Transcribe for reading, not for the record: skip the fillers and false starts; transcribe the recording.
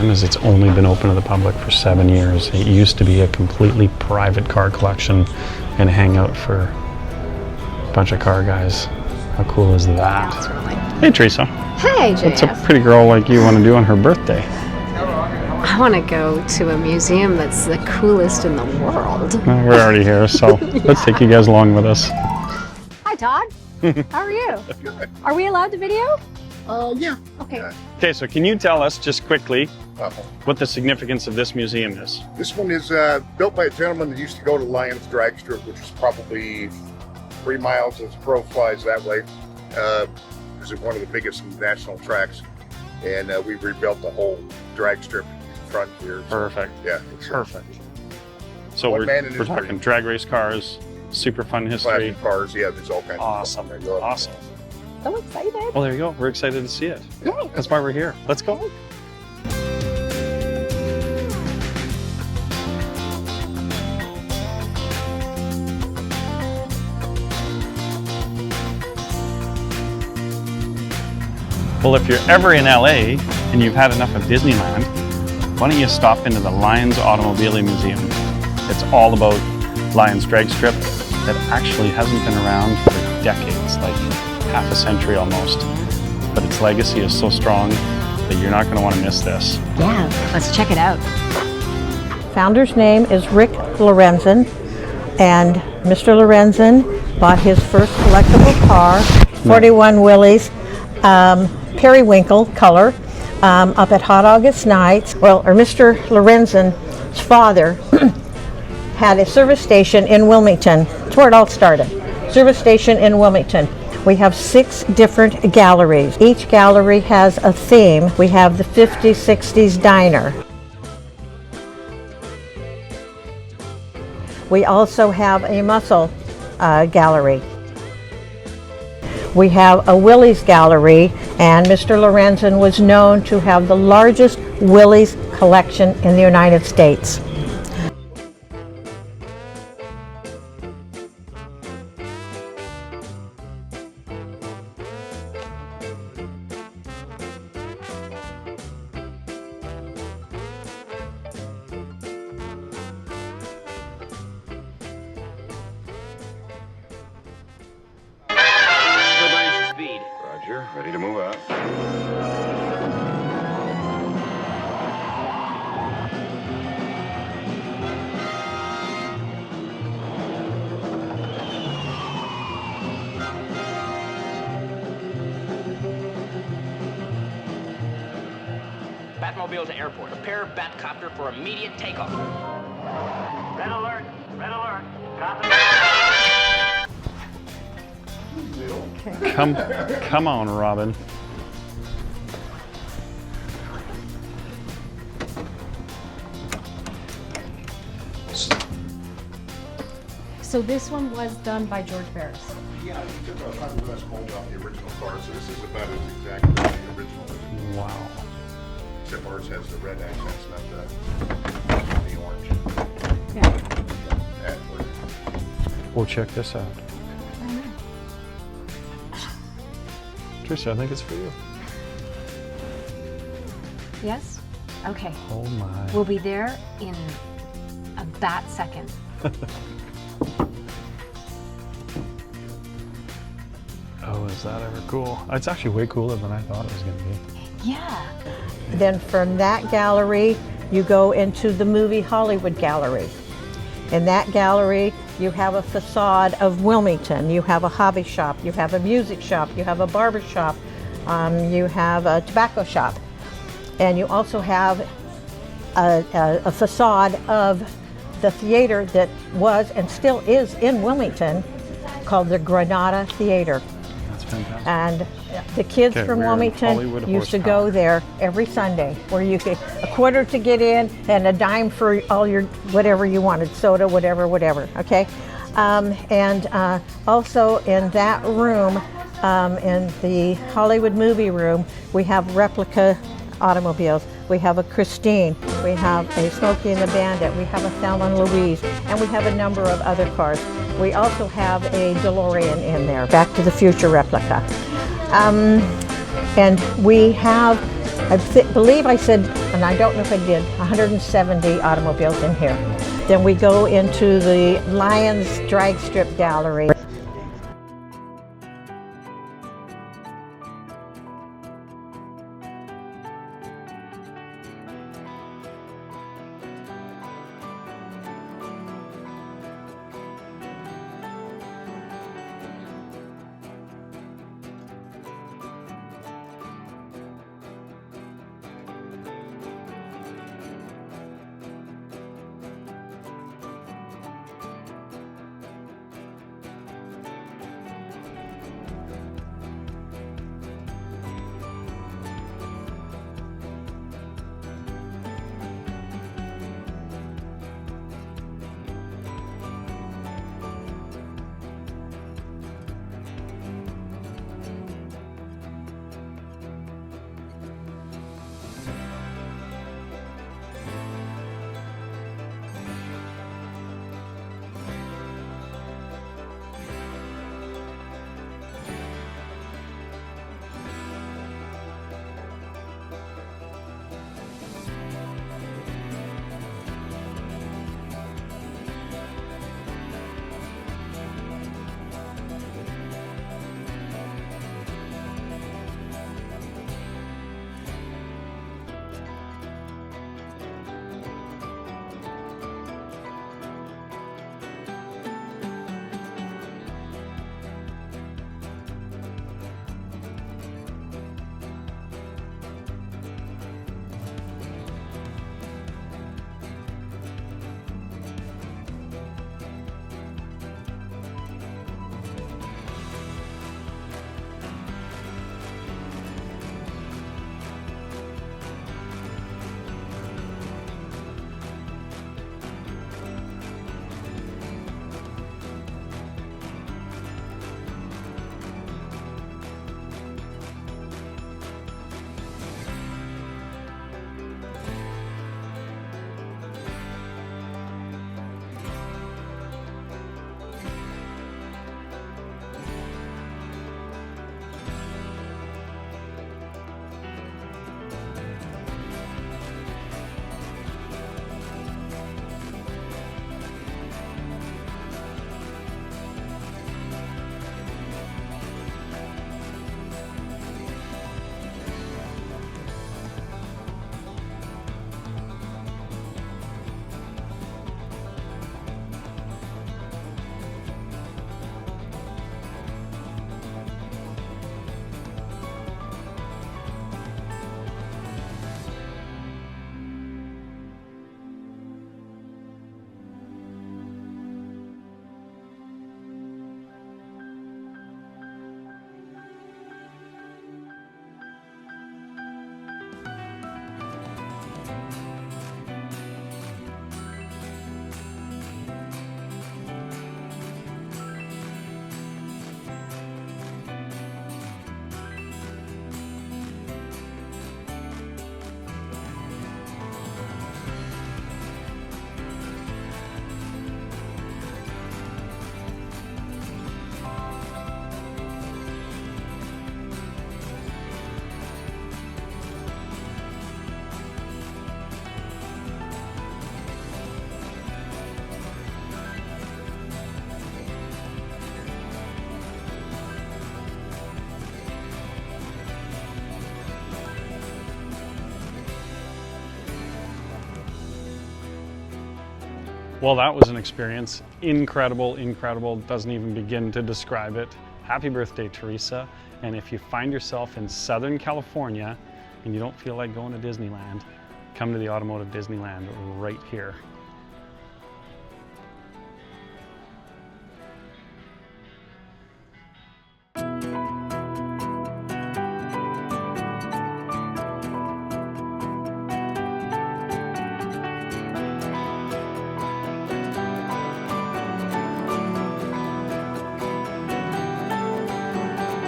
Is it's only been open to the public for 7 years. It used to be a completely private car collection and a hangout for a bunch of car guys. How cool is that? Totally. Hey Teresa. Hey JF. What's a pretty girl like you want to do on her birthday? I want to go to a museum that's the coolest in the world. Well, we're already here, so let's take you guys along with us. Hi Todd. How are you? Are we allowed to video? Yeah. Okay. Okay, so can you tell us just quickly what the significance of this museum is? This one is built by a gentleman that used to go to Lions Dragstrip, which is probably 3 miles as the crow flies that way. This is one of the biggest national tracks, and we rebuilt the whole drag strip in front here. Perfect. Yeah. Perfect. So One man we're in his talking dream. drag race cars, super fun history. Classic cars, yeah, there's all kinds Awesome. of stuff. Awesome. So excited. Well, there you go. We're excited to see it. Yay. That's why we're here. Let's go. Well, if you're ever in LA and you've had enough of Disneyland, why don't you stop into the Lions Automobile Museum? It's all about Lions Dragstrip that actually hasn't been around for decades, like half a century almost. But its legacy is so strong that you're not going to want to miss this. Yeah, let's check it out. Founder's name is Rick Laorenzan, and Mr. Laorenzan bought his first collectible car, 41 Willys, periwinkle color, up at Hot August Nights. Mr. Laorenzan's father had a service station in Wilmington. That's where it all started. Service station in Wilmington. We have 6 different galleries. Each gallery has a theme. We have the 50s, 60s diner. We also have a muscle gallery. We have a Willys gallery, and Mr. Laorenzan was known to have the largest Willys collection in the United States. Roger, ready to move out. Batmobile to airport. Prepare Batcopter for immediate takeoff. Red alert! Red alert! Copy. Come on, Robin. So this one was done by George Barris. Yeah, he took a fiberglass mold off the original car, so this is about as exact as the original is. Wow. Except ours has the red accents, not the orange. Yeah. That works. Well, check this out. Teresa, I think it's for you. Yes? Okay. Oh my. We'll be there in a bat second. Oh, is that ever cool? It's actually way cooler than I thought it was going to be. Yeah. Then from that gallery, you go into the movie Hollywood gallery. In that gallery, you have a facade of Wilmington. You have a hobby shop, you have a music shop, you have a barber shop, you have a tobacco shop. And you also have a facade of the theater that was and still is in Wilmington called the Granada Theater. That's fantastic. And the kids Okay, from we're in Wilmington Hollywood used to horsepower. go there every Sunday, where you get a quarter to get in and a dime for all your whatever you wanted, soda, whatever, okay? Also in that room, in the Hollywood movie room, we have replica automobiles. We have a Christine, we have a Smokey and the Bandit, we have a Thelma and Louise, and we have a number of other cars. We also have a DeLorean in there, Back to the Future replica. And we have believe I said, and I don't know if I did, 170 automobiles in here. Then we go into the Lions Dragstrip gallery. Well, that was an experience. Incredible, incredible. Doesn't even begin to describe it. Happy birthday, Teresa. And if you find yourself in Southern California and you don't feel like going to Disneyland, come to the Automotive Disneyland right here.